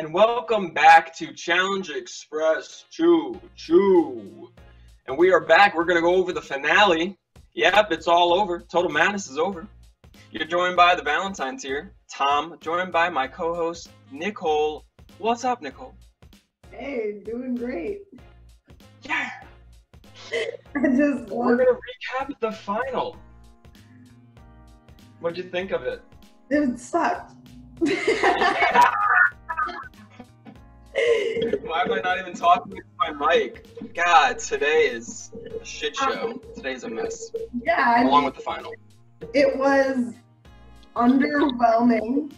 and welcome back to ChallengeXpress Choo Choo. And we are back. We're going to go over the finale. Yep, it's all over. Total Madness is over. You're joined by the Valentine's here, Tom, joined by my co-host, Nicole. What's up, Nicole? Hey, doing great. Yeah. We're going to recap the final. What'd you think of it? It sucked. Yeah. Why am I not even talking to my mic? God, today is a shit show. Today's a mess. Yeah. Along with the final. It was underwhelming,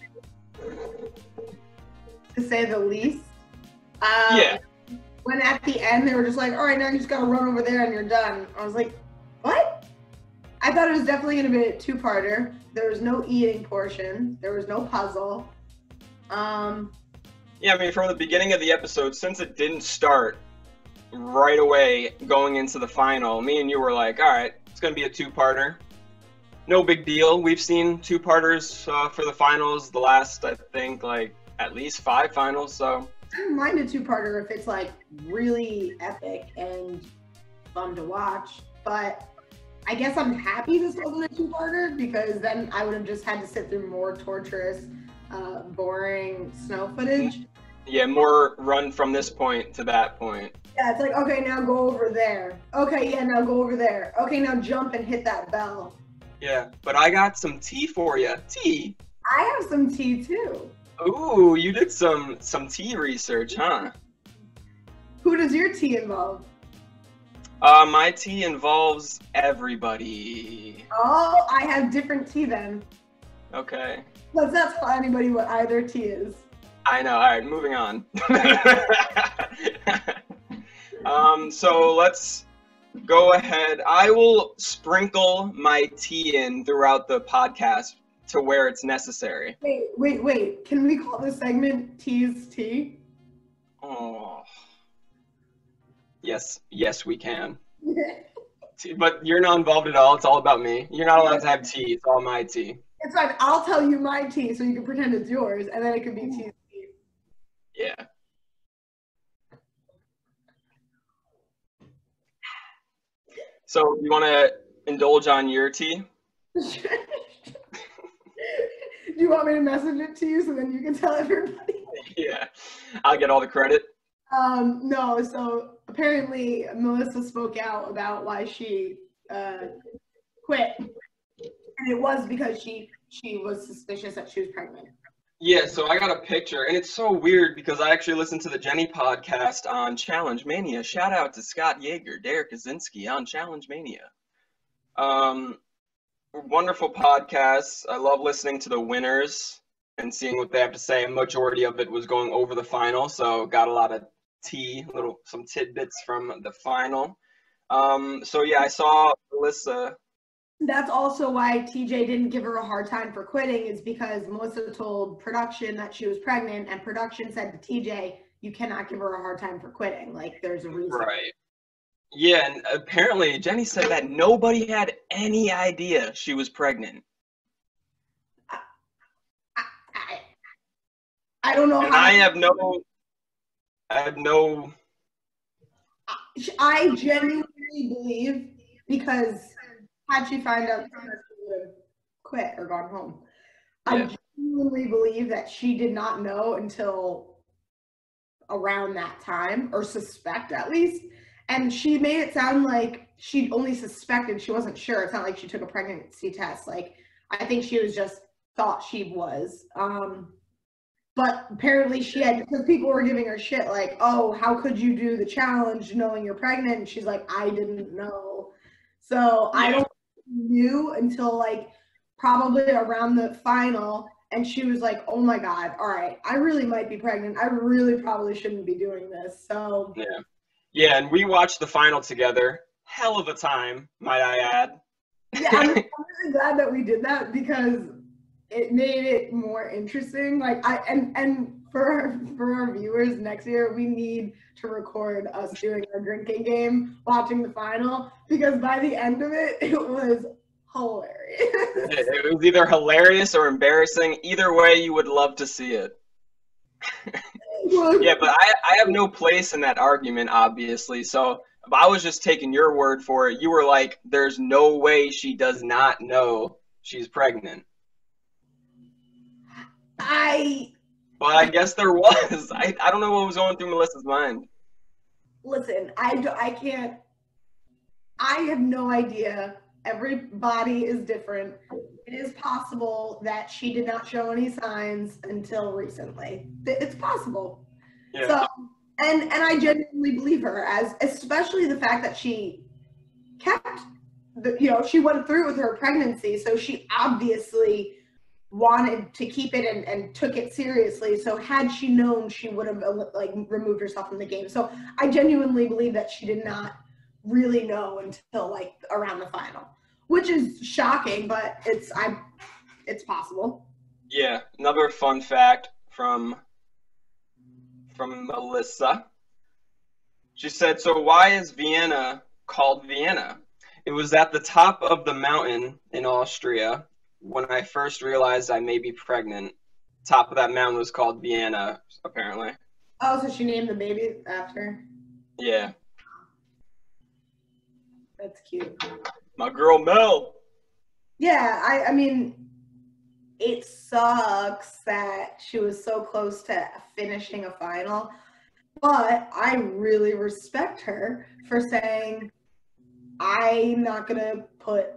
to say the least. Yeah. When at the end they were just like, all right, now you just gotta run over there and you're done. I was like, what? I thought it was definitely gonna be a two-parter. There was no eating portion. There was no puzzle. Yeah, I mean, from the beginning of the episode, since it didn't start right away going into the final, me and you were like, all right, it's going to be a two-parter. No big deal. We've seen two-parters for the finals the last, I think, like, at least 5 finals, so. I don't mind a two-parter if it's, like, really epic and fun to watch, but I guess I'm happy this wasn't a two-parter because then I would have just had to sit through more torturous, boring snow footage. Yeah, more run from this point to that point. Yeah, it's like, okay, now go over there. Okay, yeah, now go over there. Okay, now jump and hit that bell. Yeah, but I got some tea for you. Tea. I have some tea too. Ooh, you did some tea research, huh? Who does your tea involve? My tea involves everybody. Oh, I have different tea then. Okay. Let's not tell anybody what either tea is. I know. All right, moving on. So let's go ahead. I will sprinkle my tea in throughout the podcast to where it's necessary. Wait. Can we call this segment Tea's Tea? Oh. Yes, we can. But you're not involved at all. It's all about me. You're not allowed to have tea. It's all my tea. It's fine. I'll tell you my tea so you can pretend it's yours, and then it can be Tea's tea. Yeah. So you want to indulge on your tea? Do you want me to message it to you so then you can tell everybody? Yeah. I'll get all the credit. No, so apparently Melissa spoke out about why she quit. And it was because she was suspicious that she was pregnant. Yeah, so I got a picture, and it's so weird because I actually listened to the Jenny podcast on Challenge Mania. Shout out to Scott Yeager, Derek Kaczynski on Challenge Mania. Wonderful podcasts. I love listening to the winners and seeing what they have to say. A majority of it was going over the final, so got a lot of tea, some tidbits from the final. So yeah, I saw Melissa. That's also why TJ didn't give her a hard time for quitting, is because Melissa told production that she was pregnant, and production said to TJ, you cannot give her a hard time for quitting. Like, there's a reason. Right. Yeah, and apparently Jenny said that nobody had any idea she was pregnant. I don't know and how. I have no. I genuinely believe, because had she found out, she would have quit or gone home. Yeah. I genuinely believe that she did not know until around that time, or suspect at least. And she made it sound like she only suspected, she wasn't sure. It's not like she took a pregnancy test. Like, I think she was just thought she was. But apparently she had, because people were giving her shit like, oh, how could you do the challenge knowing you're pregnant? And she's like, I didn't know. So yeah. I don't knew until like probably around the final, and she was like, oh my God, all right, I really might be pregnant. I really probably shouldn't be doing this. So yeah, and we watched the final together. Hell of a time, might I add. Yeah, I'm really glad that we did that because it made it more interesting. Like, and for our viewers next year, we need to record us doing our drinking game, watching the final, because by the end of it, it was hilarious. It was either hilarious or embarrassing. Either way, you would love to see it. Yeah, but I have no place in that argument, obviously. So if I was just taking your word for it, you were like, there's no way she does not know she's pregnant. But I guess there was. I don't know what was going through Melissa's mind. Listen, I can't, I have no idea. Every body is different. It is possible that she did not show any signs until recently. It's possible. Yeah. So, and I genuinely believe her, as especially the fact that she kept she went through with her pregnancy, so she obviously wanted to keep it and took it seriously. So had she known, she would have like removed herself from the game. So I genuinely believe that she did not really know until like around the final, which is shocking, but it's possible. Yeah, another fun fact from Melissa. She said, so why is Vienna called Vienna? It was at the top of the mountain in Austria when I first realized I may be pregnant. Top of that mountain was called Vienna, apparently. Oh, so she named the baby after? Yeah. That's cute. My girl Mel. Yeah, I mean, it sucks that she was so close to finishing a final, but I really respect her for saying, I'm not going to put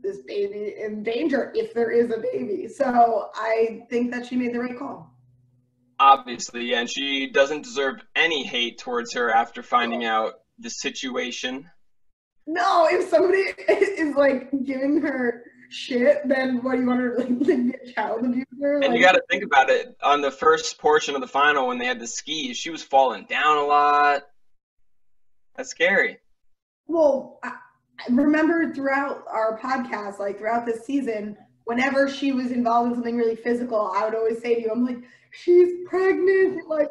this baby in danger if there is a baby. So I think that she made the right call. Obviously, yeah, and she doesn't deserve any hate towards her after finding out the situation. No, if somebody is like giving her shit, then what do you want her to like be a child abuser? And you got to think about it. On the first portion of the final, when they had the skis, she was falling down a lot. That's scary. Well, I remember throughout our podcast, like throughout this season, whenever she was involved in something really physical, I would always say to you, I'm like, she's pregnant. Like,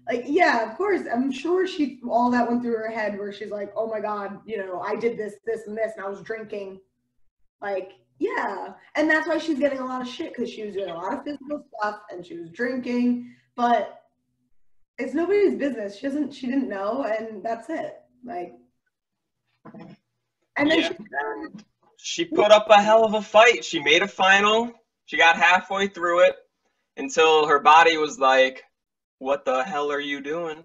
like, yeah, of course. I'm sure all that went through her head where she's like, oh my God, I did this, this, and this, and I was drinking. Like, yeah. And that's why she's getting a lot of shit, because she was doing a lot of physical stuff and she was drinking, but it's nobody's business. She didn't know, and that's it. Like, and then she put up a hell of a fight. She made a final. She got halfway through it until her body was like, what the hell are you doing?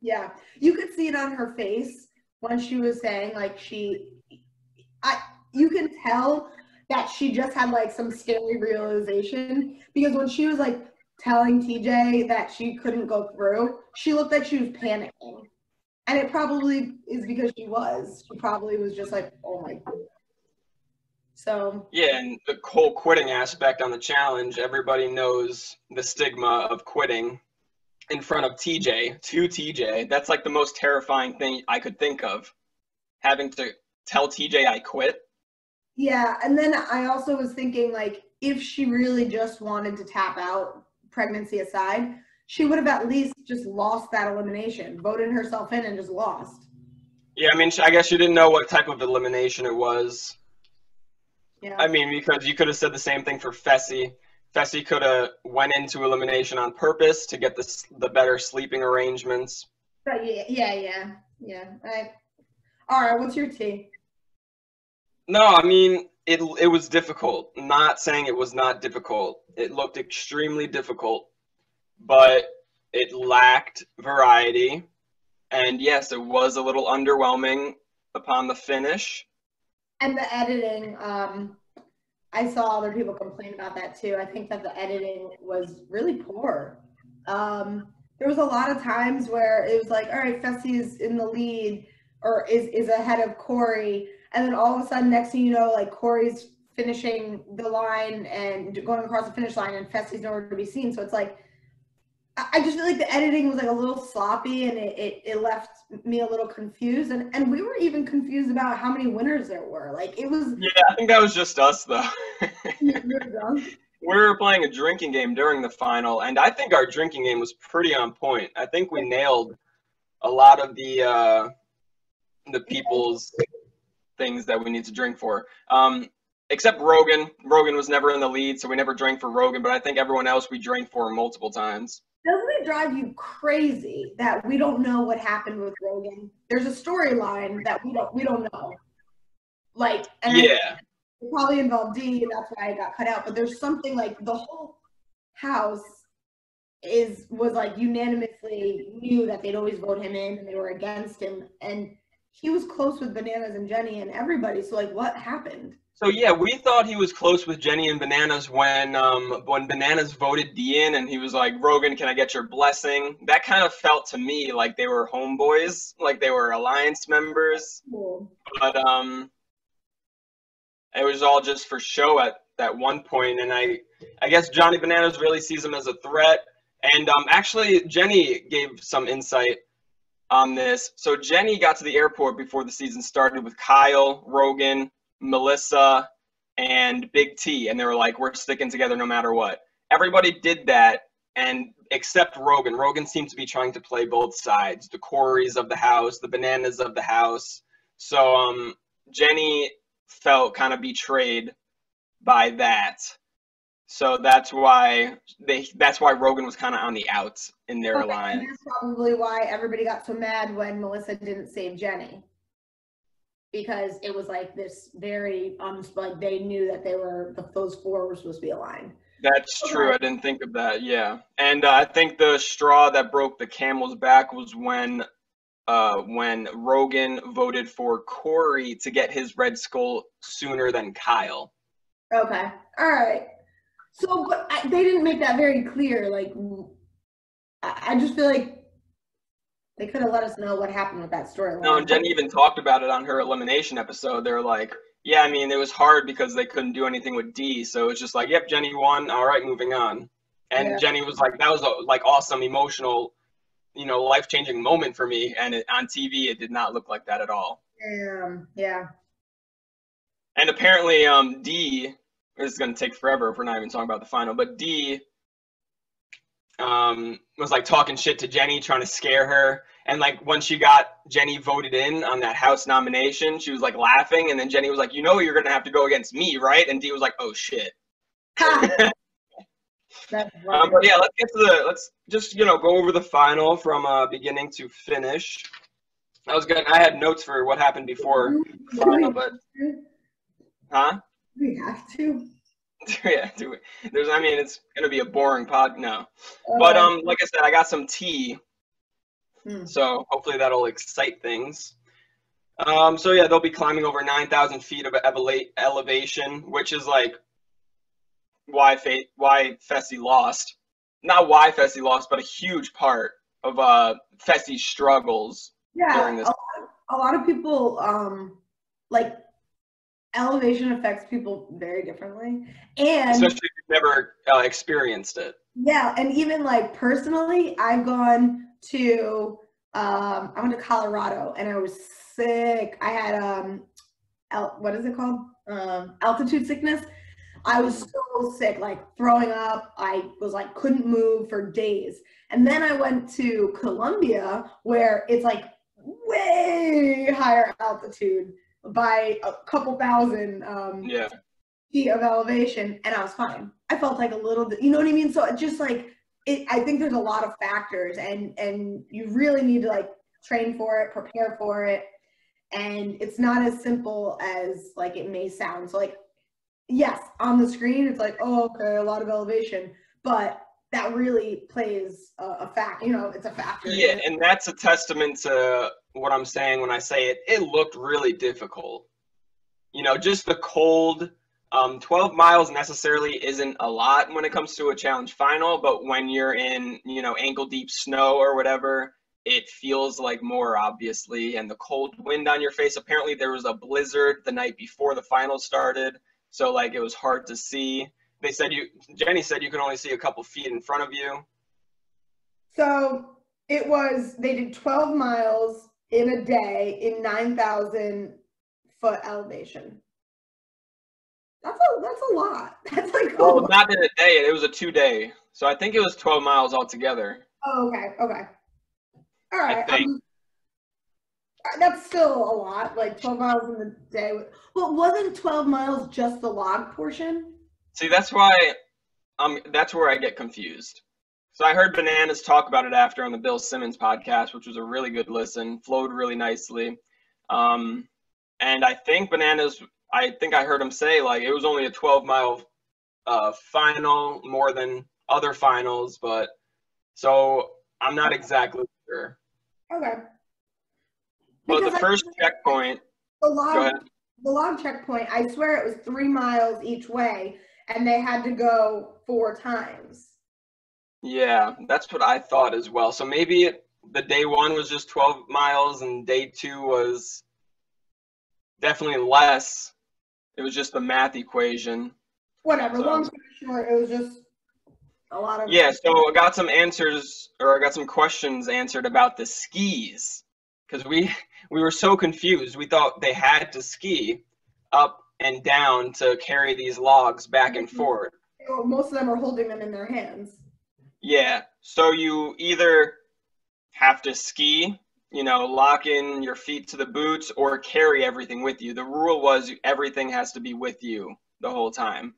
Yeah, you could see it on her face when she was saying, like, you can tell that she just had like some scary realization, because when she was like telling TJ that she couldn't go through, she looked like she was panicking. And it probably is because she probably was just like, oh my God. So. Yeah, and the whole quitting aspect on the challenge, everybody knows the stigma of quitting in front of TJ, to TJ. That's like the most terrifying thing I could think of, having to tell TJ I quit. Yeah, and then I also was thinking, like, if she really just wanted to tap out, pregnancy aside, she would have at least just lost that elimination, voted herself in and just lost. Yeah, I mean, I guess she didn't know what type of elimination it was. Yeah. I mean, because you could have said the same thing for Fessy. Fessy could have went into elimination on purpose to get the better sleeping arrangements. But yeah. All right, what's your tea? No, I mean, it was difficult. Not saying it was not difficult. It looked extremely difficult, but it lacked variety. And yes, it was a little underwhelming upon the finish. And the editing, I saw other people complain about that too. I think that the editing was really poor. There was a lot of times where it was like, all right, Fessy is in the lead or is ahead of Corey. And then all of a sudden, next thing you know, like Corey's finishing the line and going across the finish line and Fessy's nowhere to be seen. So it's like, I just feel like the editing was like a little sloppy and it left me a little confused. And we were even confused about how many winners there were. Like it was. Yeah, I think that was just us though. We were playing a drinking game during the final, and I think our drinking game was pretty on point. I think we nailed a lot of the people's things that we need to drink for. Except Rogan. Rogan was never in the lead, so we never drank for Rogan, but I think everyone else we drank for multiple times. Doesn't it drive you crazy that we don't know what happened with Rogan? There's a storyline that we don't know. Like, and Yeah. it probably involved D, and that's why I got cut out. But there's something like the whole house was like unanimously knew that they'd always vote him in, and they were against him. And he was close with Bananas and Jenny and everybody. So like, what happened? So yeah, we thought he was close with Jenny and Bananas when Bananas voted D in, and he was like, "Rogan, can I get your blessing?" That kind of felt to me like they were homeboys, like they were alliance members. Cool. But it was all just for show at that one point, and I guess Johnny Bananas really sees him as a threat. And actually, Jenny gave some insight on this. So Jenny got to the airport before the season started with Kyle, Rogan, Melissa, and Big T, and they were like, we're sticking together no matter what. Everybody did that, and except Rogan. Rogan seemed to be trying to play both sides, the Corys of the house, the Bananas of the house. So Jenny felt kind of betrayed by that. So that's why Rogan was kind of on the outs in their alliance. That's probably why everybody got so mad when Melissa didn't save Jenny. Because it was like this very like they knew that those four were supposed to be aligned. That's true. I didn't think of that. Yeah, and I think the straw that broke the camel's back was when Rogan voted for Cory to get his Red Skull sooner than Kyle. Okay, all right. So, but they didn't make that very clear. Like, I just feel like they could have let us know what happened with that storyline. No, and Jenny even talked about it on her elimination episode. They were like, yeah, I mean, it was hard because they couldn't do anything with D. So it's just like, yep, Jenny won. All right, moving on. And yeah. Jenny was like, that was a like awesome, emotional, life-changing moment for me. And on TV, it did not look like that at all. Yeah. And apparently, D, this is going to take forever if we're not even talking about the final, but D was like talking shit to Jenny, trying to scare her. And like when she got Jenny voted in on that house nomination, she was like laughing, and then Jenny was like, you're gonna have to go against me, right? And Dee was like, oh shit. But yeah, let's just go over the final from beginning to finish. That was good. I had notes for what happened before the final, but we have to. Yeah, it's gonna be a boring pod. No, but like I said, I got some tea. So hopefully that'll excite things. So yeah, they'll be climbing over 9,000 feet of elevation, which is like why Fessy lost. Not why Fessy lost, but a huge part of Fessy's struggles during this. A lot of people like elevation affects people very differently, and especially if you've never experienced it. Yeah, and even like personally, I've gone to I went to Colorado and I was sick. I had what is it called? Altitude sickness. I was so sick, like throwing up. I was like couldn't move for days. And then I went to Colombia where it's like way higher altitude by a couple thousand feet of elevation, and I was fine. I felt like a little bit, you know what I mean? So it just like I think there's a lot of factors, and you really need to like train for it, prepare for it, and it's not as simple as like it may sound. So like, yes, on the screen it's like, oh, okay, a lot of elevation, but that really plays a fact. It's a factor. Yeah, and that's a testament to what I'm saying when I say it looked really difficult. Just the cold. 12 miles necessarily isn't a lot when it comes to a challenge final, but when you're in, ankle deep snow or whatever, it feels like more, obviously. And the cold wind on your face, apparently there was a blizzard the night before the final started, so like it was hard to see. Jenny said you could only see a couple feet in front of you. So they did 12 miles in a day in 9,000 foot elevation. That's a lot. That's like not in a day. It was a 2-day. So I think it was 12 miles altogether. Oh, okay. All right. I think. That's still a lot. Like 12 miles in a day. Well, wasn't 12 miles just the log portion? See, that's why that's where I get confused. So I heard Bananas talk about it after on the Bill Simmons podcast, which was a really good listen, flowed really nicely. And I think I heard him say like it was only a 12-mile final, more than other finals, but so I'm not exactly sure. Okay. But Because the first checkpoint, go ahead. The log checkpoint, I swear it was 3 miles each way, and they had to go 4 times. Yeah, that's what I thought as well. So maybe the day one was just 12 miles and day two was definitely less. It was just the math equation. Whatever, So, long story short, it was just a lot of... yeah, so I got some questions answered about the skis. Because we were so confused. We thought they had to ski up and down to carry these logs back and forth. Most of them are holding them in their hands. Yeah, so you either have to ski, lock in your feet to the boots, or carry everything with you. The rule was everything has to be with you the whole time.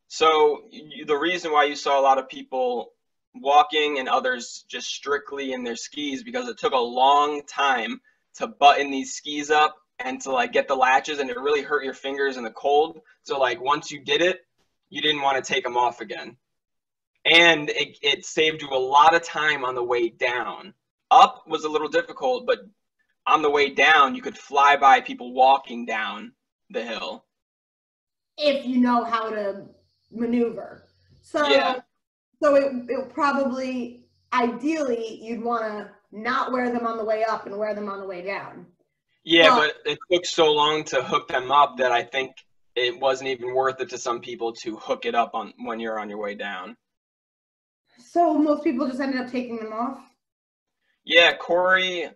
So the reason why you saw a lot of people walking and others just strictly in their skis, because it took a long time to button these skis up and to like get the latches, and it really hurt your fingers in the cold. So like once you did it, you didn't want to take them off again. And it saved you a lot of time on the way down. Up was a little difficult, but on the way down, you could fly by people walking down the hill. If you know how to maneuver. So, yeah. So it probably, ideally, you'd want to not wear them on the way up and wear them on the way down. Yeah, but it took so long to hook them up that I think it wasn't even worth it to some people to hook it up when you're on your way down. So most people just ended up taking them off? Yeah, Corey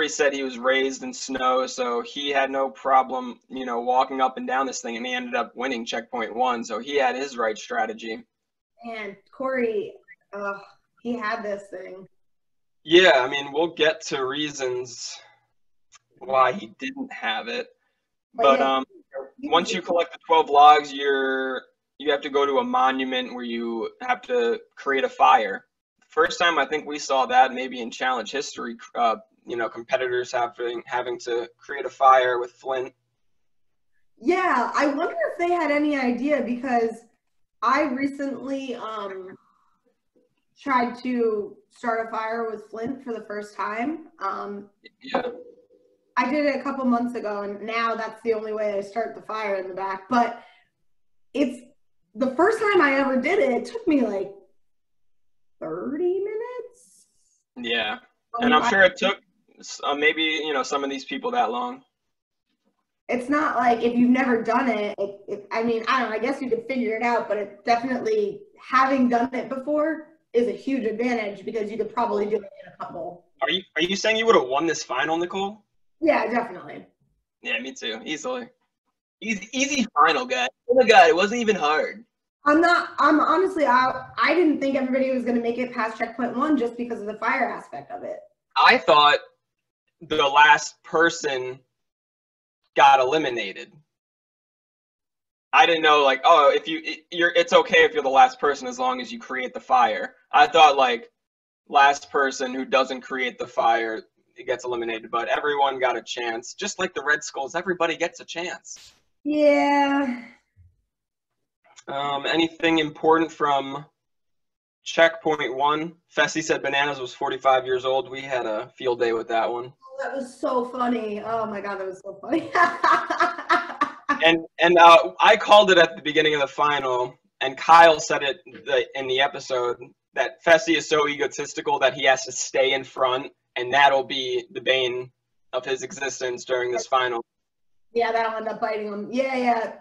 said he was raised in snow, so he had no problem, walking up and down this thing, and he ended up winning checkpoint 1, so he had his right strategy. And Corey, he had this thing. Yeah, I mean, we'll get to reasons why he didn't have it. But once you collect the 12 logs, you have to go to a monument where you have to create a fire. First time I think we saw that maybe in challenge history, competitors having to create a fire with flint. Yeah, I wonder if they had any idea, because I recently tried to start a fire with flint for the first time. Yeah. I did it a couple months ago, and now that's the only way I start the fire in the back. But it's the first time I ever did it, it took me like 30 minutes. Yeah. And I'm sure it took maybe, some of these people that long. It's not like if you've never done it, I mean, I don't know, I guess you could figure it out, but it definitely, having done it before is a huge advantage, because you could probably do it in a couple. Are you saying you would have won this final, Nicole? Yeah, definitely. Yeah, me too. Easily. Easy final, guy. Oh my God, it wasn't even hard. I'm honestly, I didn't think everybody was going to make it past checkpoint 1 just because of the fire aspect of it. I thought the last person got eliminated. I didn't know, like, oh, it's okay if you're the last person as long as you create the fire. I thought, like, last person who doesn't create the fire gets eliminated, but everyone got a chance. Just like the Red Skulls, everybody gets a chance. Yeah. Anything important from checkpoint 1? Fessy said Bananas was 45 years old. We had a field day with that one. Oh, that was so funny. Oh my God, that was so funny. and I called it at the beginning of the final, and Kyle said it in the episode, that Fessy is so egotistical that he has to stay in front, and that'll be the bane of his existence during this final. Yeah, that'll end up biting him. Yeah.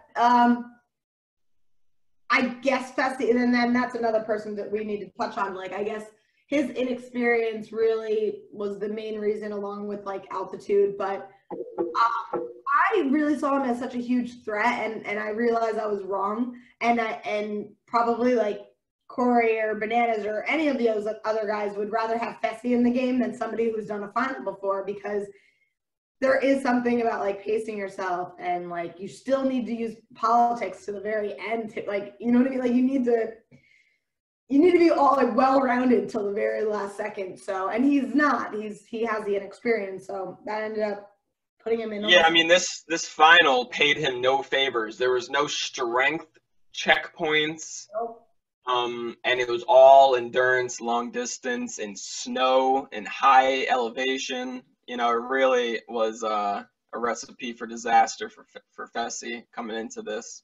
I guess Fessy, and then that's another person that we need to touch on. Like, I guess his inexperience really was the main reason, along with like altitude. But I really saw him as such a huge threat, and I realized I was wrong. And probably like Corey or Bananas or any of those other guys would rather have Fessy in the game than somebody who's done a final before, because there is something about like pacing yourself, and like you still need to use politics to the very end to, like, you know what I mean? Like you need to, you need to be all like well-rounded till the very last second. So, and he's not. He has the inexperience. So that ended up putting him in. Yeah, I mean this final paid him no favors. There was no strength checkpoints. Nope. And it was all endurance, long distance, in snow, in high elevation. You know, it really was a recipe for disaster for Fessy coming into this.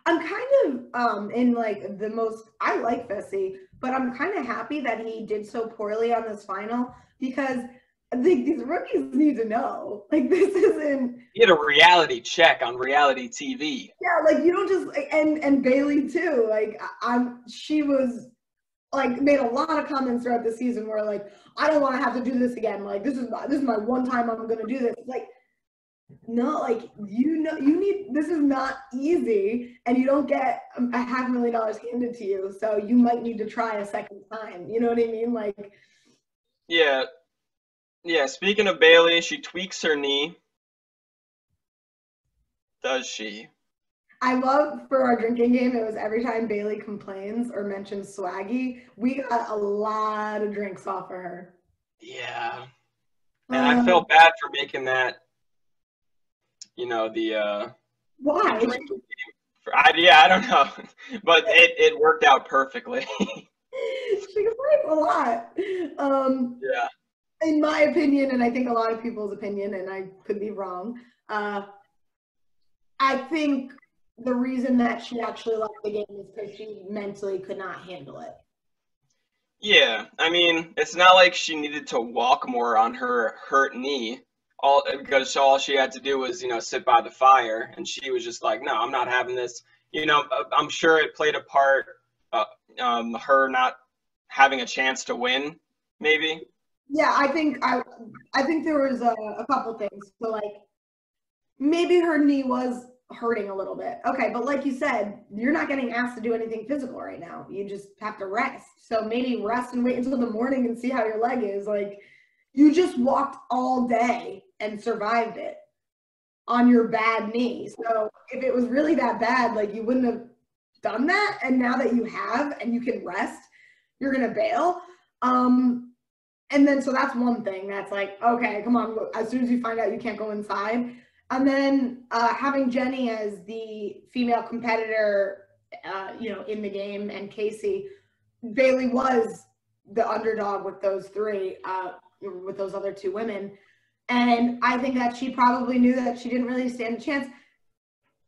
I'm kind of in like the most, I like Fessy, but I'm kind of happy that he did so poorly on this final, because I think these rookies need to know, like, this isn't. He had a reality check on reality TV. Yeah, like you don't just, and Bailey too. Like she was like made a lot of comments throughout the season where like, I don't want to have to do this again. Like this is my one time I'm gonna do this. Like, no, like you need, this is not easy, and you don't get $500,000 handed to you, so you might need to try a second time. You know what I mean? Like, yeah. Speaking of Bailey, she tweaks her knee. Does she? I love, for our drinking game, it was every time Bailey complains or mentions Swaggy, we got a lot of drinks off of her. Yeah. And I felt bad for making that, you know, the why? drinking game. I don't know. But it worked out perfectly. She complains a lot. Yeah. In my opinion, and I think a lot of people's opinion, and I could be wrong, I think the reason that she actually left the game is because she mentally could not handle it. Yeah, I mean, it's not like she needed to walk more on her hurt knee, because all she had to do was, you know, sit by the fire, and she was just like, no, I'm not having this. You know, I'm sure it played a part, her not having a chance to win, maybe. Yeah, I think there was a couple things. So like, maybe her knee was hurting a little bit. Okay, but like you said, you're not getting asked to do anything physical right now. You just have to rest. So maybe rest and wait until the morning and see how your leg is. Like, you just walked all day and survived it on your bad knee. So if it was really that bad, like, you wouldn't have done that. And now that you have and you can rest, you're gonna bail. And then, so that's one thing that's like, okay, come on, as soon as you find out you can't go inside. And then having Jenny as the female competitor, you know, in the game, and Casey, Bailey was the underdog with those three, with those other two women. And I think that she probably knew that she didn't really stand a chance.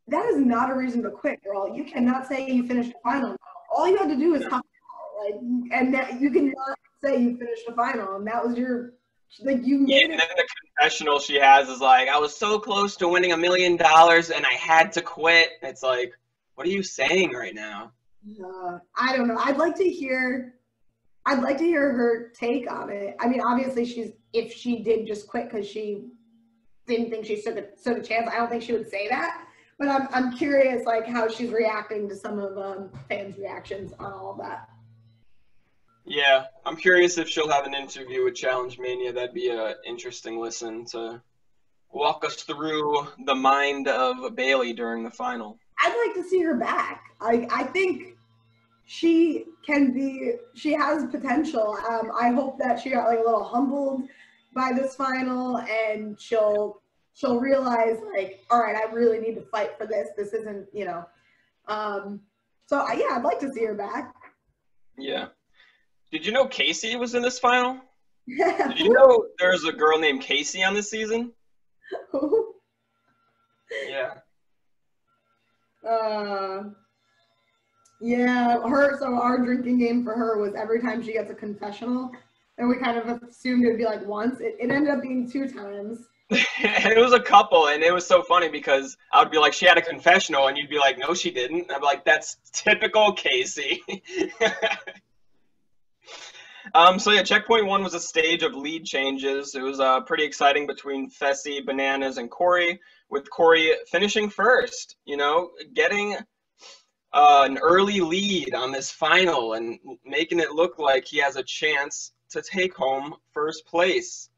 That is not a reason to quit, girl. You cannot say you finished the final. All you had to do is tough it out, like, and that, you cannot say you finished the final, and that was your, like, you made it. And then the confessional she has is like, I was so close to winning $1 million and I had to quit. It's like, what are you saying right now? I don't know. I'd like to hear her take on it. I mean, obviously, if she did just quit because she didn't think she stood a chance, I don't think she would say that. But I'm curious, like, how she's reacting to some of fans' reactions on all of that. Yeah, I'm curious if she'll have an interview with Challenge Mania. That'd be an interesting listen to walk us through the mind of Bailey during the final. I'd like to see her back. I think she has potential. I hope that she got like a little humbled by this final, and she'll realize, like, all right, I really need to fight for this. This isn't, you know. So yeah, I'd like to see her back. Yeah. Did you know Casey was in this final? Did you know there's a girl named Casey on this season? Who? Yeah. Yeah, so our drinking game for her was every time she gets a confessional, and we kind of assumed it would be like once. It ended up being 2 times. And it was a couple, and it was so funny because I would be like, she had a confessional, and you'd be like, no, she didn't. And I'd be like, that's typical Casey. So yeah, checkpoint 1 was a stage of lead changes. It was pretty exciting between Fessy, Bananas, and Corey, with Corey finishing first, you know, getting an early lead on this final and making it look like he has a chance to take home first place.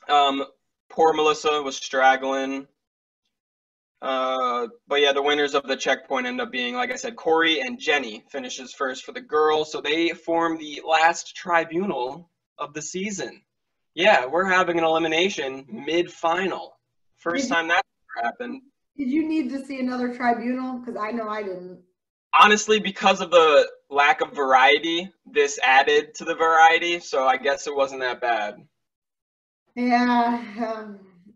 Poor Melissa was straggling. But yeah, the winners of the checkpoint end up being, like I said, Corey and Jenny finishes first for the girls. So they form the last tribunal of the season. Yeah, we're having an elimination mid-final. First time that's ever happened. Did you need to see another tribunal? Because I know I didn't. Honestly, because of the lack of variety, this added to the variety, so I guess it wasn't that bad. Yeah,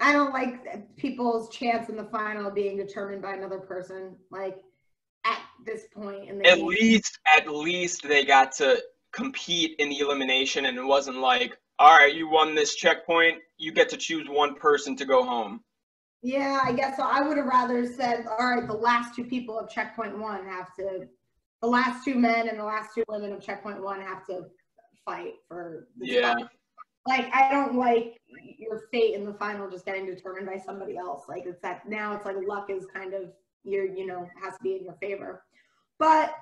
I don't like people's chance in the final being determined by another person. Like at this point in the game. At least they got to compete in the elimination, and it wasn't like, all right, you won this checkpoint, you get to choose one person to go home. Yeah, I guess so. I would have rather said, all right, the last two people of checkpoint one have to, the last two men and the last two women of checkpoint one have to fight for the spot. Like, I don't like your fate in the final just getting determined by somebody else. Like, it's that now it's like luck is kind of has to be in your favor. But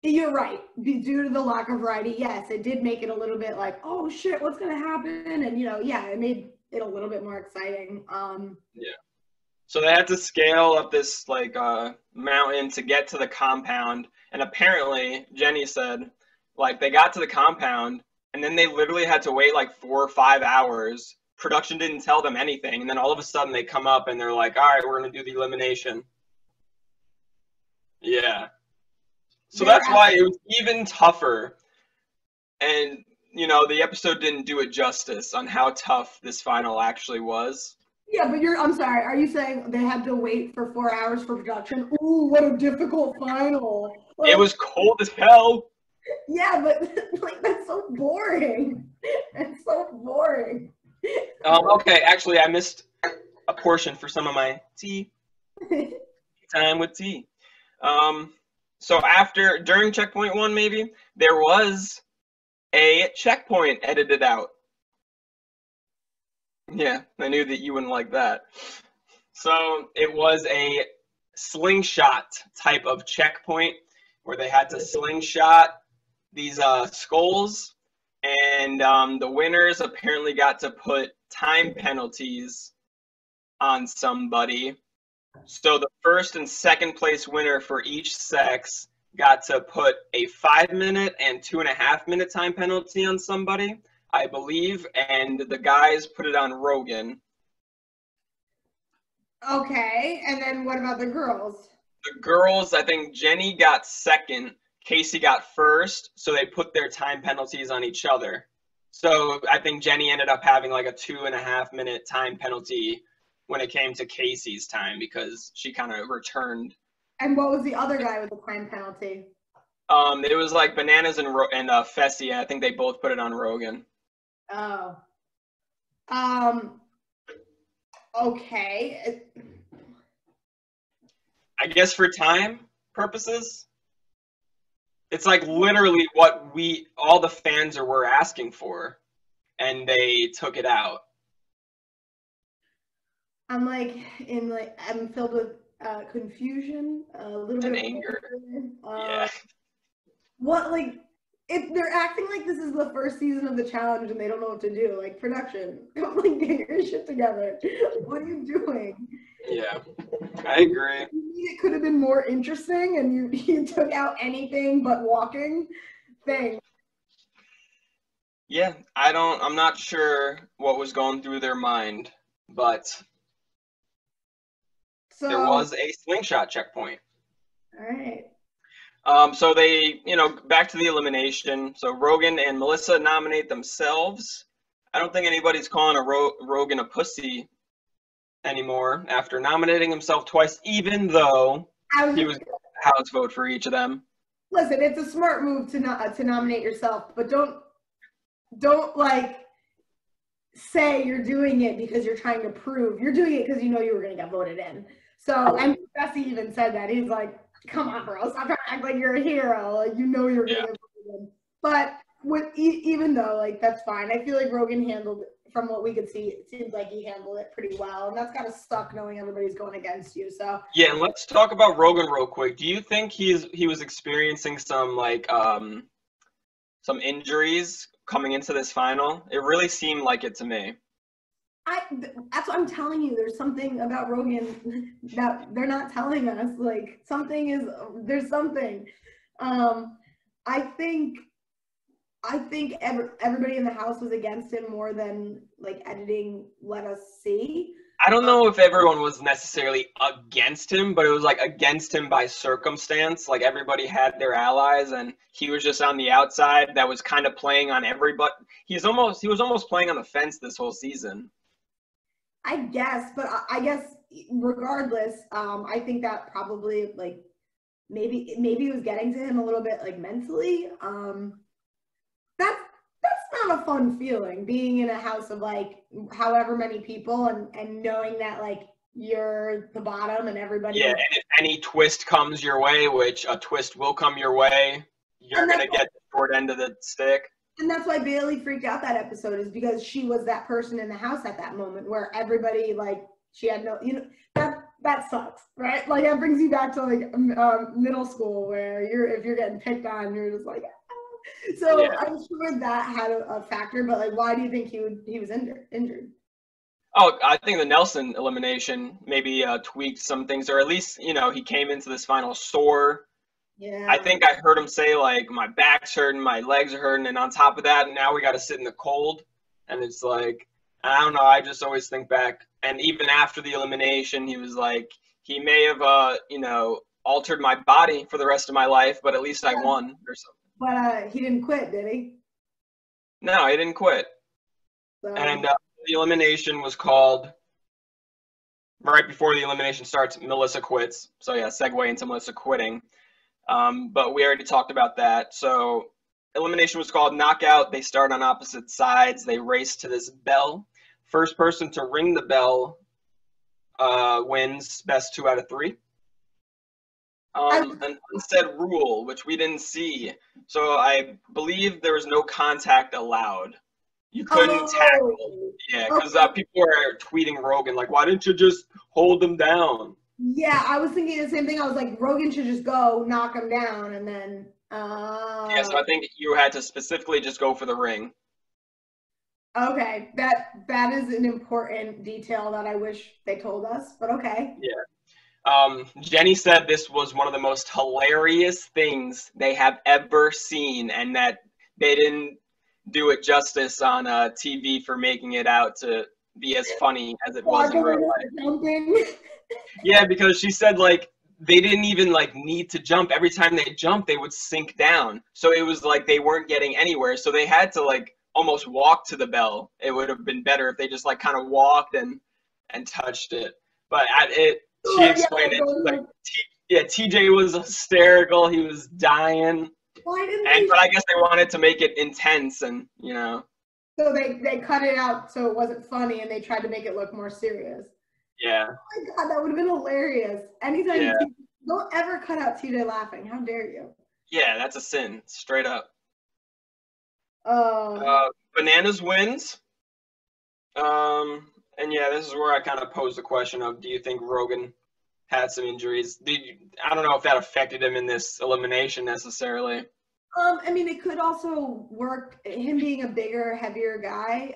you're right. Due to the lack of variety, yes, it did make it a little bit like, oh shit, what's gonna happen? And yeah, it made it a little bit more exciting. Yeah. So they had to scale up this like mountain to get to the compound, and apparently Jenny said, like, they got to the compound, and then they literally had to wait like 4 or 5 hours. Production didn't tell them anything, and then all of a sudden they come up and they're like, all right, we're gonna do the elimination. Yeah. So that's why it was even tougher. And, the episode didn't do it justice on how tough this final actually was. Yeah, but I'm sorry, are you saying they had to wait for 4 hours for production? Ooh, what a difficult final. It was cold as hell. Yeah, but like that's so boring. It's so boring. Okay, actually I missed a portion for some of my tea. Time with tea. So during checkpoint one, maybe, there was a checkpoint edited out. Yeah, I knew that you wouldn't like that. So it was a slingshot type of checkpoint where they had to slingshot these skulls, and the winners apparently got to put time penalties on somebody. So the first and second place winner for each sex got to put a 5-minute and 2.5-minute time penalty on somebody, I believe, and the guys put it on Rogan. Okay, and then what about the girls? The girls, I think Jenny got second, Casey got first, so they put their time penalties on each other. So I think Jenny ended up having like a 2.5-minute time penalty when it came to Casey's time because she kind of returned. And what was the other guy with the time penalty? It was like Bananas and Fessy. I think they both put it on Rogan. Oh. Okay. I guess for time purposes, it's like literally what all the fans were asking for, and they took it out. I'm filled with confusion, a little bit of anger. Yeah. What, like, if they're acting like this is the first season of the challenge and they don't know what to do, like, production, come like get your shit together. What are you doing? Yeah, I agree. It could have been more interesting, and you took out anything but walking thing. Yeah, I'm not sure what was going through their mind, but there was a slingshot checkpoint. All right. So they, back to the elimination. So Rogan and Melissa nominate themselves. I don't think anybody's calling Rogan a pussy anymore after nominating himself twice, even though he was house vote for each of them. Listen, it's a smart move to nominate yourself, but don't like say you're doing it because you're trying to prove. You're doing it because you know you were going to get voted in. So, and Bessie even said that. He's like, come on, bro, stop trying to act like you're a hero. Like, you know you're going to get voted in. But even though, like, that's fine. I feel like Rogan handled, from what we could see, it seems like he handled it pretty well. And that's kind of suck knowing everybody's going against you. So yeah, and let's talk about Rogan real quick. Do you think he was experiencing some some injuries coming into this final? It really seemed like it to me. That's what I'm telling you. There's something about Rogan that they're not telling us. Like there's something. I think everybody in the house was against him more than like editing let us see. I don't know if everyone was necessarily against him, but it was like against him by circumstance. Like everybody had their allies, and he was just on the outside. That was kind of playing on everybody. He was almost playing on the fence this whole season. I guess, but I guess regardless, I think that probably like maybe it was getting to him a little bit like mentally. That's not a fun feeling, being in a house of like however many people and knowing that like you're the bottom and everybody. Yeah, and if any twist comes your way, which a twist will come your way, you're gonna get the short end of the stick. And that's why Bailey freaked out that episode, is because she was that person in the house at that moment where everybody, like, she had no, that sucks, right? Like, that brings you back to like middle school where if you're getting picked on, you're just like, ah. So yeah. I'm sure that had a factor, but like, why do you think he was injured? Oh, I think the Nelson elimination maybe tweaked some things, or at least, he came into this final sore. Yeah. I think I heard him say, like, my back's hurting, my legs are hurting, and on top of that, now we got to sit in the cold. And it's like, I don't know, I just always think back. And even after the elimination, he was like, he may have, altered my body for the rest of my life, but at least I won or something. But he didn't quit, did he? No, he didn't quit. So. And the elimination was called, right before the elimination starts, Melissa quits. So, yeah, segue into Melissa quitting. But we already talked about that. So elimination was called knockout. They start on opposite sides. They race to this bell. First person to ring the bell wins, best 2 out of 3. An unsaid rule, which we didn't see. So I believe there was no contact allowed. You couldn't tackle. Yeah, because people were tweeting Rogan, like, why didn't you just hold them down? Yeah, I was thinking the same thing. I was like, Rogan should just go knock him down, and then. Yeah, so I think you had to specifically just go for the ring. Okay, that is an important detail that I wish they told us, but okay. Yeah. Jenny said this was one of the most hilarious things they have ever seen, and that they didn't do it justice on TV for making it out to be as funny as it was in real life. Yeah, because she said, like, they didn't even, like, need to jump. Every time they jumped, they would sink down. So it was like they weren't getting anywhere. So they had to, like, almost walk to the bell. It would have been better if they just, like, kind of walked and touched it. But she explained it. Like, TJ was hysterical. He was dying. But I guess they wanted to make it intense and, So they cut it out so it wasn't funny, and they tried to make it look more serious. Yeah. Oh my God, that would have been hilarious. Anytime don't ever cut out TJ laughing. How dare you? Yeah, that's a sin, straight up. Bananas wins. And yeah, this is where I kind of posed the question of, do you think Rogan had some injuries? I don't know if that affected him in this elimination necessarily. I mean, it could also work. Him being a bigger, heavier guy,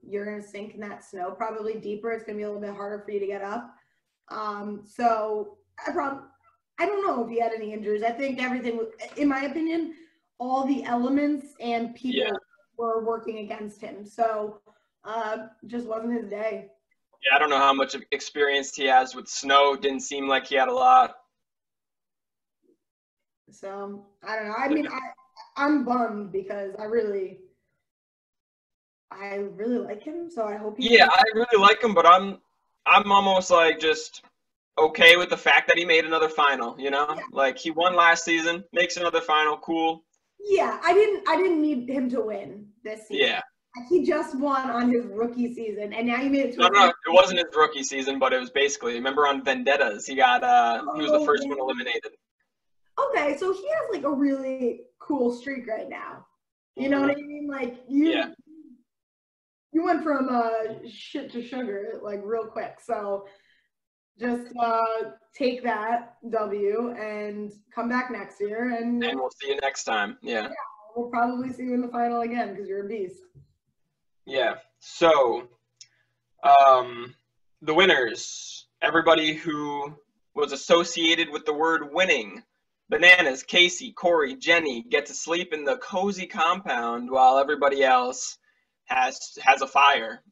you're going to sink in that snow probably deeper. It's going to be a little bit harder for you to get up. So I don't know if he had any injuries. I think everything, in my opinion, all the elements and people were working against him. So just wasn't his day. Yeah, I don't know how much experience he has with snow. Didn't seem like he had a lot. So I don't know. I mean, I'm bummed because I really like him. So I hope he. Yeah, I really like him, but I'm almost like just okay with the fact that he made another final. Like he won last season, makes another final, cool. Yeah, I didn't need him to win this season. Yeah. He just won on his rookie season, and now he made it to. No, it wasn't his rookie season, but it was basically. Remember on Vendettas, he got he was the first one eliminated. Okay, so he has like a really cool streak right now. You know what I mean? Like you went from shit to sugar like real quick. So just take that W and come back next year, and we'll see you next time. Yeah, we'll probably see you in the final again because you're a beast. Yeah. So The winners, everybody who was associated with the word winning. Bananas, Casey, Corey, Jenny get to sleep in the cozy compound while everybody else has a fire.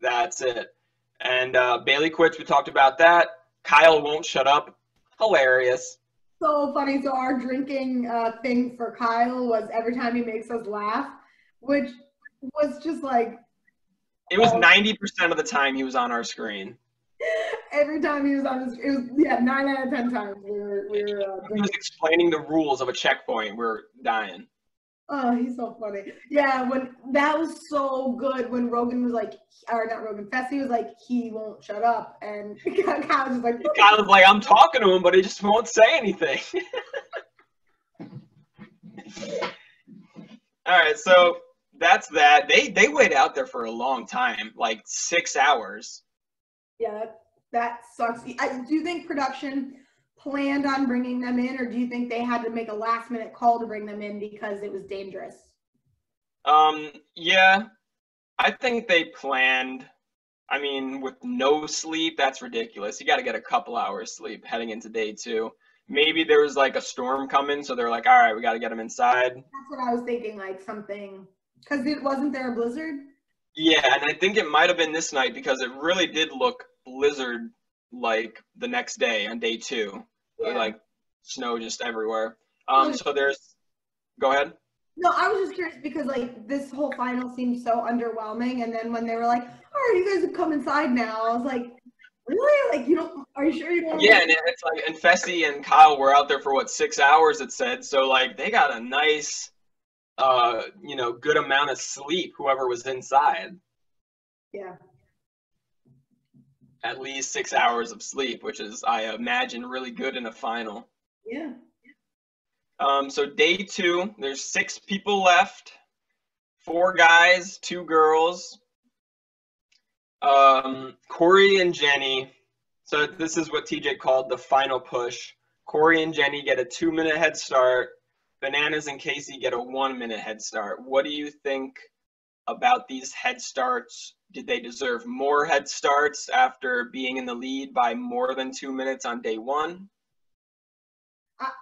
That's it. And Bailey quits. We talked about that. Kyle won't shut up. Hilarious. So funny. So our drinking thing for Kyle was every time he makes us laugh, which was just like. It was 90% of the time he was on our screen. Every time he was on his, it was 9 out of 10 times we were he was explaining the rules of a checkpoint. We're dying. Oh, he's so funny. Yeah, when that was so good when Rogan was like, or not Rogan, Fessy was like, he won't shut up, and Kyle was like, Kyle was like, I'm talking to him, but he just won't say anything. All right, so that's that. They waited out there for a long time, like 6 hours. Yeah, that sucks. Do you think production planned on bringing them in, or do you think they had to make a last minute call to bring them in because it was dangerous? Yeah, I think they planned. I mean, with no sleep, that's ridiculous. You got to get a couple hours sleep heading into day 2. Maybe there was like a storm coming, so they're like, all right, we got to get them inside. That's what I was thinking, like something, because it wasn't there a blizzard? Yeah, and I think it might have been this night because it really did look blizzard like the next day on day 2. Yeah. Like snow just everywhere. So there's, go ahead. No, I was just curious because like this whole final seemed so underwhelming, and then when they were like, "All right, you guys have come inside now," I was like, "Really? Like, you don't? Are you sure you don't?" Yeah, and it's like, and Fessy and Kyle were out there for what, 6 hours? It said, so like they got a nice, good amount of sleep. Whoever was inside. Yeah. At least 6 hours of sleep, which is, I imagine, really good in a final. Yeah. So day 2, there's 6 people left, 4 guys, 2 girls. Corey and Jenny. So this is what TJ called the final push. Corey and Jenny get a 2-minute head start. Bananas and Casey get a 1-minute head start. What do you think about these head starts? Did they deserve more head starts after being in the lead by more than 2 minutes on day 1?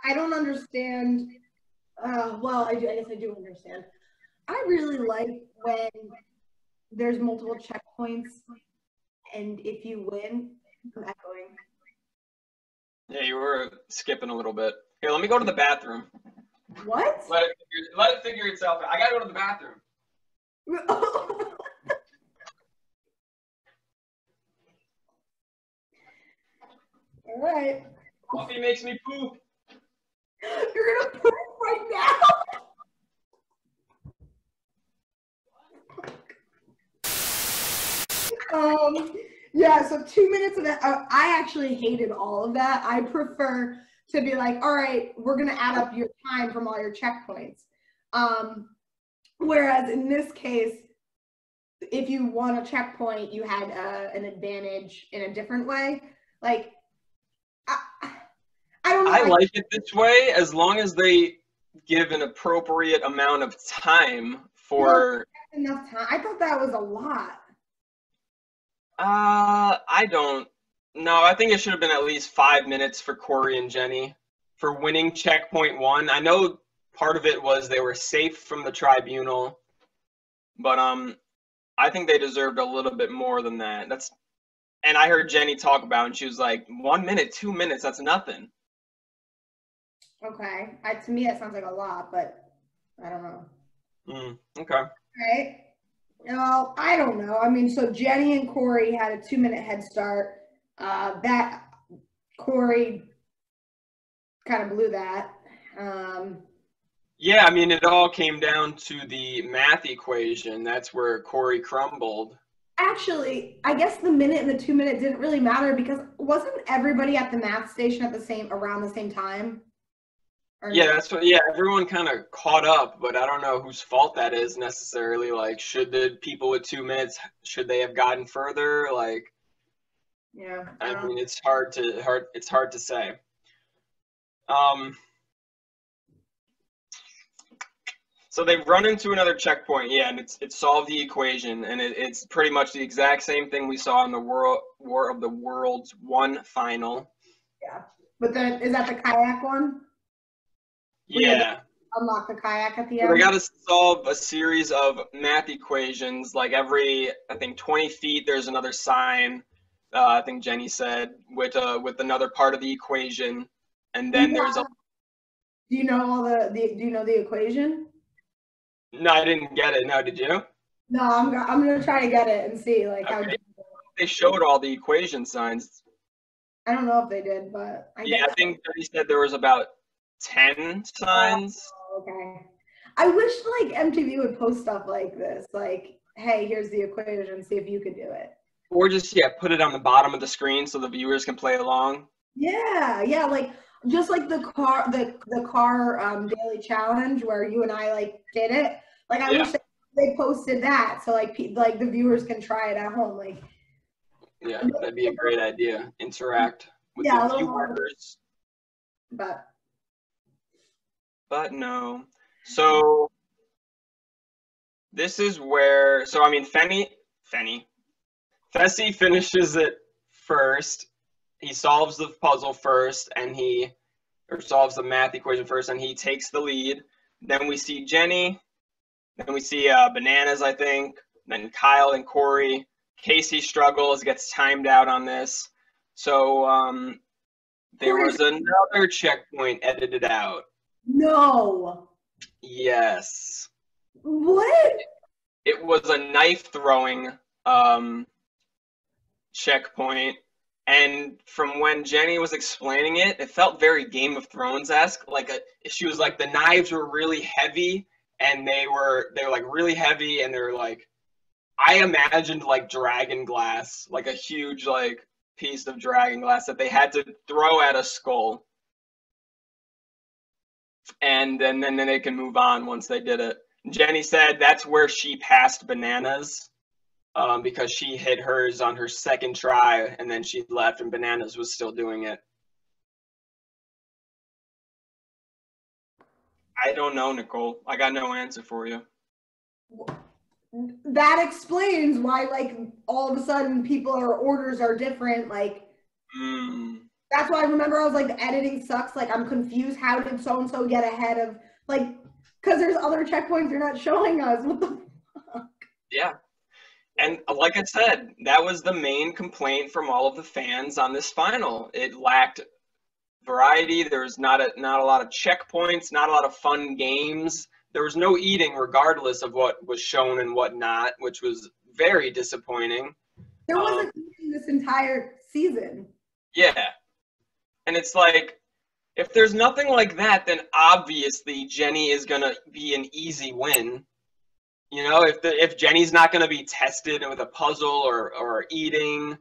I don't understand. Well, I guess I do understand. I really like when there's multiple checkpoints, and if you win, I'm echoing. Yeah, you were skipping a little bit. Here, let me go to the bathroom. What? Let it figure itself out. I gotta go to the bathroom. All right. Coffee makes me poop. You're gonna poop right now. Yeah, so 2 minutes of that. I actually hated all of that. I prefer to be like, all right, we're gonna add up your time from all your checkpoints. Whereas in this case, if you won a checkpoint, you had an advantage in a different way. Like, I don't know. I like it this way as long as they give an appropriate amount of time for. Enough time. I thought that was a lot. I don't. No, I think it should have been at least 5 minutes for Corey and Jenny for winning checkpoint 1. I know part of it was they were safe from the tribunal, but I think they deserved a little bit more than that. And I heard Jenny talk about it, and she was like, 1 minute, 2 minutes, that's nothing. Okay. To me, that sounds like a lot, but I don't know. Okay. All right. Well, I don't know. I mean, so Jenny and Corey had a 2-minute head start. That Corey kind of blew that. Yeah, I mean, it all came down to the math equation. That's where Corey crumbled. Actually, I guess the minute and the 2-minute didn't really matter because wasn't everybody at the math station around the same time? Yeah, everyone kind of caught up, but I don't know whose fault that is necessarily. Like, should the people with 2 minutes, should they have gotten further? Like, yeah, I mean, it's hard to say. So they run into another checkpoint, yeah, and it's solved the equation, and it's pretty much the exact same thing we saw in the War of the Worlds 1 final. Yeah. But then, is that the kayak one? Yeah. Unlock the kayak at the So end? they got to solve a series of math equations, like every, I think, 20 feet there's another sign, I think Jenny said, with another part of the equation, and then there's a... Do you know all do you know the equation? No, I didn't get it. No, did you? No, I'm gonna try to get it and see like how. They showed all the equation signs. I don't know if they did, but I think he said there was about 10 signs. Oh, okay. I wish like MTV would post stuff like this, like, hey, here's the equation, see if you could do it. Or just put it on the bottom of the screen so the viewers can play along. Yeah, like just like the car daily challenge where you and I like did it. Like I wish they posted that so like the viewers can try it at home. Like yeah, that'd be a great idea. Interact with the viewers. But no. So this is where Fessy finishes it first. He solves the puzzle first, and solves the math equation first, and he takes the lead. Then we see Jenny. Then we see Bananas, I think. Then Kyle and Corey. Casey struggles, gets timed out on this. So there was another checkpoint edited out. No. Yes. What? It was a knife throwing checkpoint. And from when Jenny was explaining it, it felt very Game of Thrones-esque. She was like, the knives were really heavy, and they were like really heavy, and they were like, I imagined like dragon glass, like a huge like piece of dragon glass that they had to throw at a skull. And then they can move on once they did it. Jenny said that's where she passed Bananas. Because she hit hers on her second try, and then she left, and Bananas was still doing it. I don't know, Nicole. I got no answer for you. That explains why, like, all of a sudden orders are different. Like, that's why I remember I was like, the editing sucks. Like, I'm confused. How did so-and-so get ahead of, like, because there's other checkpoints you're not showing us. What the fuck? Yeah. And like I said, that was the main complaint from all of the fans on this final. It lacked variety. There was not a lot of checkpoints, not a lot of fun games. There was no eating regardless of what was shown and what not, which was very disappointing. There wasn't eating this entire season. Yeah. And it's like, if there's nothing like that, then obviously Jenny is going to be an easy win. You know, if Jenny's not going to be tested with a puzzle or eating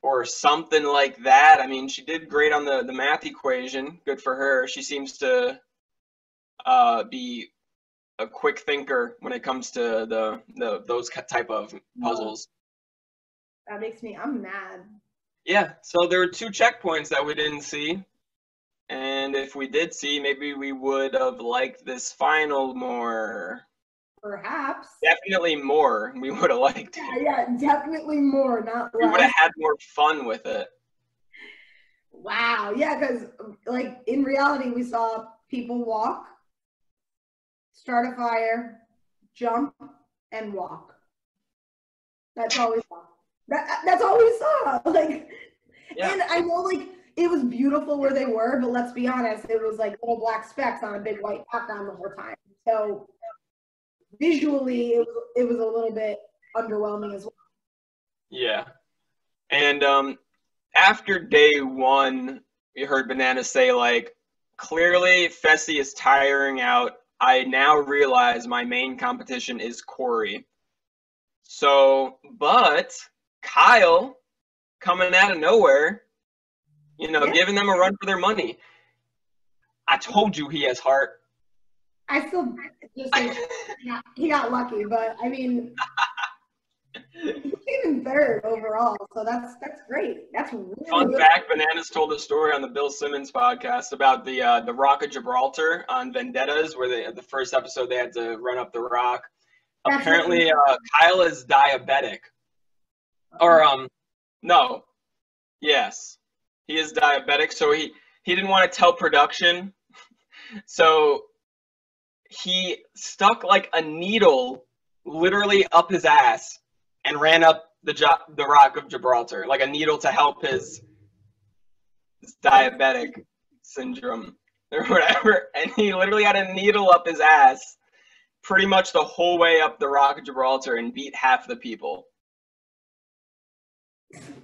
or something like that, I mean, she did great on the math equation. Good for her. She seems to be a quick thinker when it comes to those type of puzzles. That makes me, I'm mad. Yeah, so there were 2 checkpoints that we didn't see. And if we did see, maybe we would have liked this final more. Perhaps. Definitely more. We would have liked it. Yeah, definitely more, not less. We would have had more fun with it. Wow. Yeah, because like in reality, we saw people walk, start a fire, jump, and walk. That's all we saw. That's all we saw. Like, yeah. And I know like it was beautiful where they were, but let's be honest, it was like little black specks on a big white background the whole time. So visually, it was a little bit underwhelming as well. Yeah. And after day 1, we heard Banana say, like, clearly Fessy is tiring out. I now realize my main competition is Corey. So, but Kyle coming out of nowhere, giving them a run for their money. I told you he has heart. I still just think he got lucky, but I mean, even 23rd overall. So that's great. That's really Fun good. fact, Bananas told a story on the Bill Simmons podcast about the Rock of Gibraltar on Vendettas, where the first episode they had to run up the rock. That's Apparently, Kyle is diabetic. Or, no. Yes. He is diabetic, so he didn't want to tell production. So he stuck like a needle literally up his ass and ran up the Rock of Gibraltar, like a needle to help his diabetic syndrome or whatever. And he literally had a needle up his ass pretty much the whole way up the Rock of Gibraltar and beat half the people.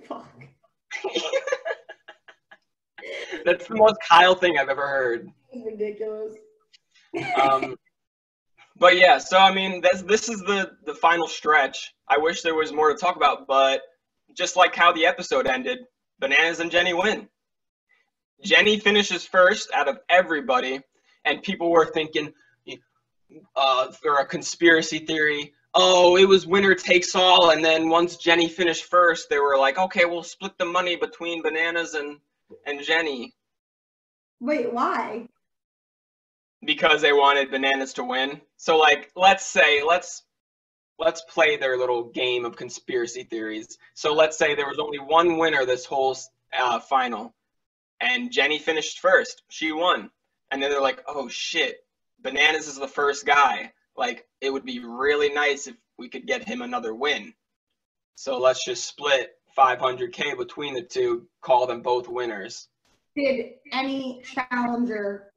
Fuck. That's the most Kyle thing I've ever heard. It's ridiculous. But yeah, so I mean, this is the final stretch. I wish there was more to talk about, but just like how the episode ended, Bananas and Jenny win. Jenny finishes first out of everybody, and people were thinking, for a conspiracy theory, oh, it was winner takes all, and then once Jenny finished first, they were like, okay, we'll split the money between Bananas and Jenny. Wait, why? Because they wanted Bananas to win. So like, let's play their little game of conspiracy theories. So let's say there was only one winner this whole final, and Jenny finished first. She won. And then they're like, oh shit, Bananas is the first guy. Like, it would be really nice if we could get him another win. So let's just split $500K between the two, call them both winners. Did any challenger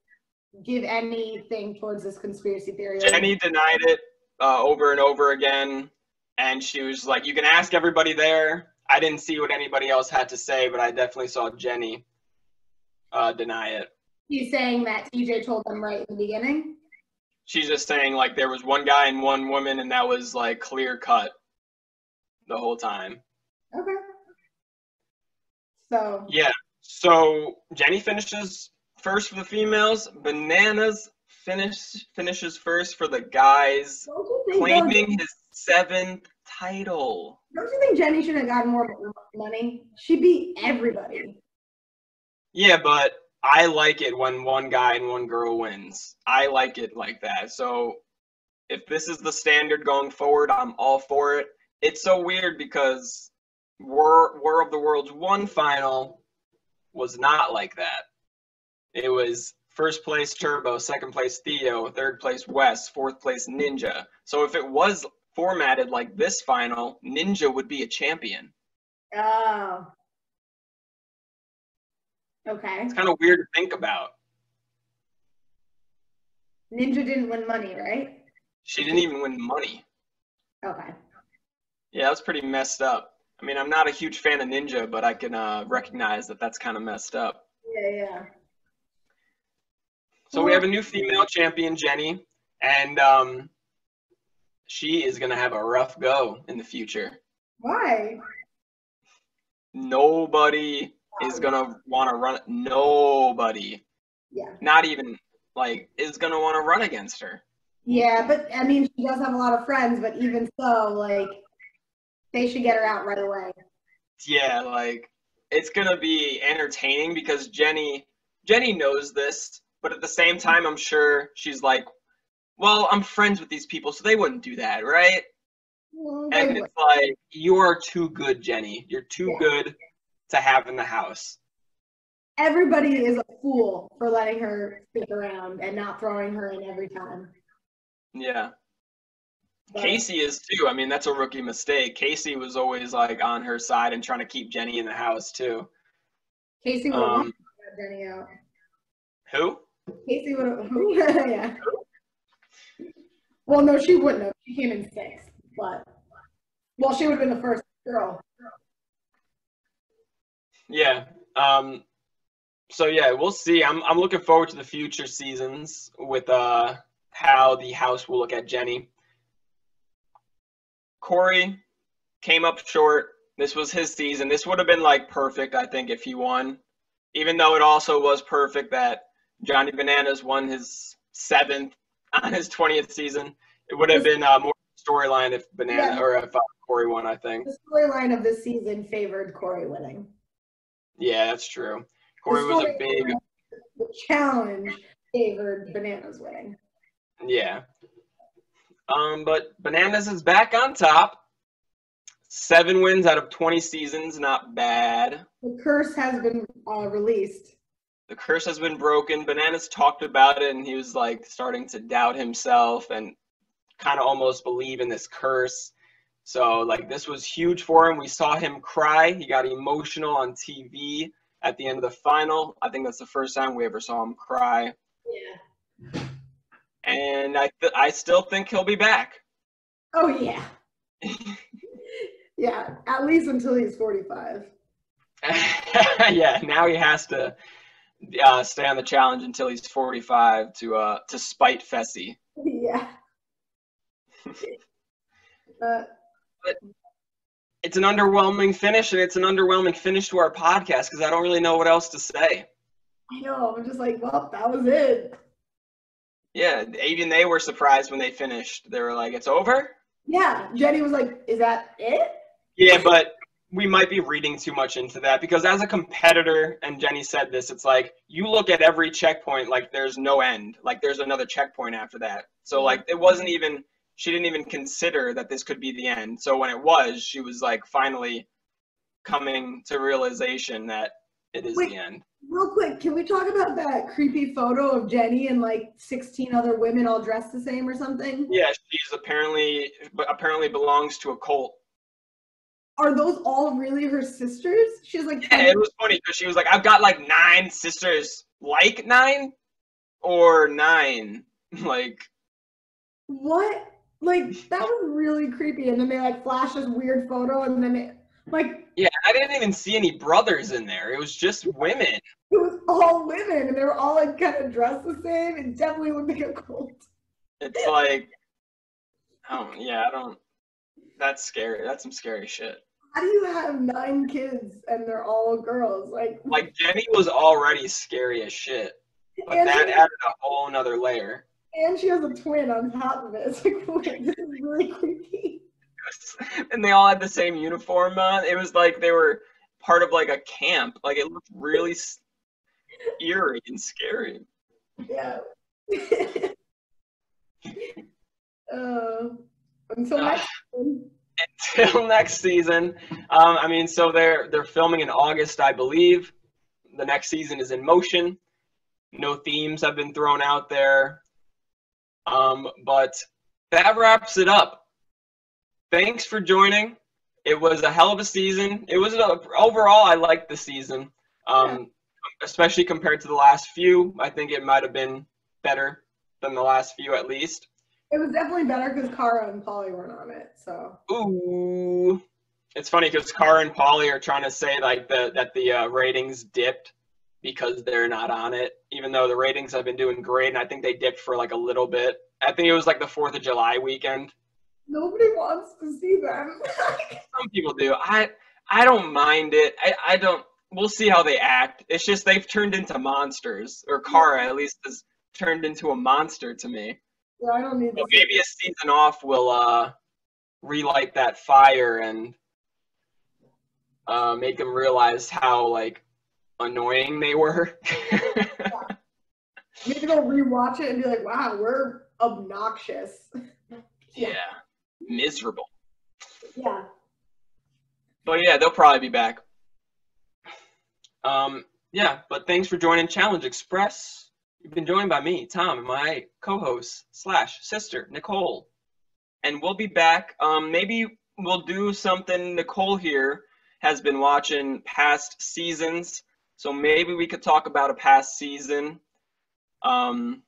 give anything towards this conspiracy theory? Jenny denied it over and over again, and she was like, you can ask everybody there. I didn't see what anybody else had to say, but I definitely saw Jenny deny it. He's saying that TJ told them right in the beginning? She's just saying, like, there was one guy and one woman, and that was, like, clear cut the whole time. Okay. So. Yeah. So Jenny finishes first for the females. Bananas finishes first for the guys, claiming his 7th title. Don't you think Jenny should have gotten more money? She beat everybody. Yeah, but I like it when one guy and one girl wins. I like it like that. So if this is the standard going forward, I'm all for it. It's so weird because War of the Worlds 1 final was not like that. It was first place Turbo, second place Theo, third place Wes, fourth place Ninja. So if it was formatted like this final, Ninja would be a champion. Oh. Okay. It's kind of weird to think about. Ninja didn't win money, right? She didn't even win money. Okay. Yeah, that's pretty messed up. I mean, I'm not a huge fan of Ninja, but I can recognize that that's kind of messed up. Yeah. So we have a new female champion, Jenny, and she is going to have a rough go in the future. Why? Nobody is going to want to run. Nobody. Yeah. Not even, like, is going to want to run against her. Yeah, but, I mean, she does have a lot of friends, but even so, like, they should get her out right away. Yeah, like, it's going to be entertaining because Jenny knows this, but at the same time, I'm sure she's like, well, I'm friends with these people, so they wouldn't do that, right? Well, And it's like, you are too good, Jenny. You're too good to have in the house. Everybody is a fool for letting her stick around and not throwing her in every time. Yeah. But Casey is too. I mean, that's a rookie mistake. Casey was always like on her side and trying to keep Jenny in the house too. Casey would have wanted to get Jenny out. Who? Casey would have. Yeah. Well, no, she wouldn't have. She came in 6th, but she would have been the first girl. Yeah. So yeah, we'll see. I'm looking forward to the future seasons with how the house will look at Jenny. Corey came up short. This was his season. This would have been like perfect, I think, if he won. Even though it also was perfect that Johnny Bananas won his 7th on his 20th season. It would have been more storyline if Corey won, I think. The storyline of this season favored Corey winning. Yeah, that's true. Corey was a big... The challenge favored Bananas winning. Yeah. But Bananas is back on top. 7 wins out of 20 seasons, not bad. The curse has been released. The curse has been broken. Bananas talked about it, and he was like starting to doubt himself and kind of almost believe in this curse. So like this was huge for him. We saw him cry. He got emotional on TV at the end of the final. I think that's the first time we ever saw him cry. Yeah. And I still think he'll be back. Oh yeah. Yeah, at least until he's 45. Yeah, now he has to stay on the challenge until he's 45 to spite Fessy. Yeah. But it's an underwhelming finish, and it's an underwhelming finish to our podcast because I don't really know what else to say. I know. I'm just like, well, that was it. Yeah, even they were surprised when they finished. They were like, it's over? Yeah, Jenny was like, is that it? Yeah, but we might be reading too much into that because as a competitor, and Jenny said this, it's like you look at every checkpoint like there's no end. Like there's another checkpoint after that. So like it wasn't even, she didn't even consider that this could be the end. So when it was, she was like finally coming to realization that it is the end. Real quick, can we talk about that creepy photo of Jenny and like 16 other women all dressed the same or something? Yeah, she's apparently belongs to a cult. Are those all really her sisters? She's like, yeah, it was funny because she was like, I've got like 9 sisters, like 9 or 9, like. What? Like that was really creepy. And then they like flash this weird photo, and then it like. Yeah, I didn't even see any brothers in there. It was just women. It was all women, and they were all like kind of dressed the same. It definitely looked like a cult. It's like, oh yeah, I don't. That's scary. That's some scary shit. How do you have 9 kids and they're all girls? Like Jenny was already scary as shit, but that added a whole nother layer. And she has a twin on top of it. It's like, wait, this is really creepy. And they all had the same uniform on. It was like they were part of like a camp. Like it looked really eerie and scary. Yeah. Until next time. Until next season. I mean, so they're filming in August, I believe. The next season is in motion. No themes have been thrown out there. But that wraps it up. Thanks for joining. It was a hell of a season. It was overall, I liked the season, especially compared to the last few. I think it might have been better than the last few, at least. It was definitely better because Cara and Polly weren't on it. So. Ooh, it's funny because Cara and Polly are trying to say like that the ratings dipped because they're not on it, even though the ratings have been doing great, and I think they dipped for like a little bit. I think it was like the 4th of July weekend. Nobody wants to see them. Some people do. I don't mind it. I don't. We'll see how they act. It's just they've turned into monsters, or Cara at least has turned into a monster to me. Yeah, I don't need. But maybe a season off will relight that fire and make them realize how like annoying they were. Yeah. Maybe they'll rewatch it and be like, "Wow, we're obnoxious." Yeah, miserable. Yeah. But yeah, they'll probably be back. Yeah, but thanks for joining Challenge Express. You've been joined by me, Tom, and my co-host / sister, Nicole. And we'll be back. Maybe we'll do something. Nicole here has been watching past seasons, so maybe we could talk about a past season in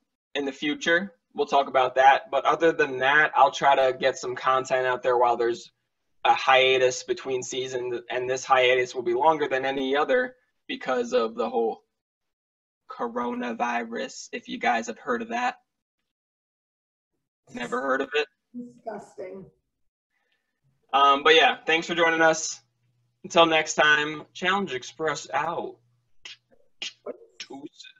the future. We'll talk about that. But other than that, I'll try to get some content out there while there's a hiatus between seasons, and this hiatus will be longer than any other because of the whole coronavirus, if you guys have heard of that. Never heard of it? Disgusting. But yeah, thanks for joining us. Until next time, Challenge Express out. Deuces.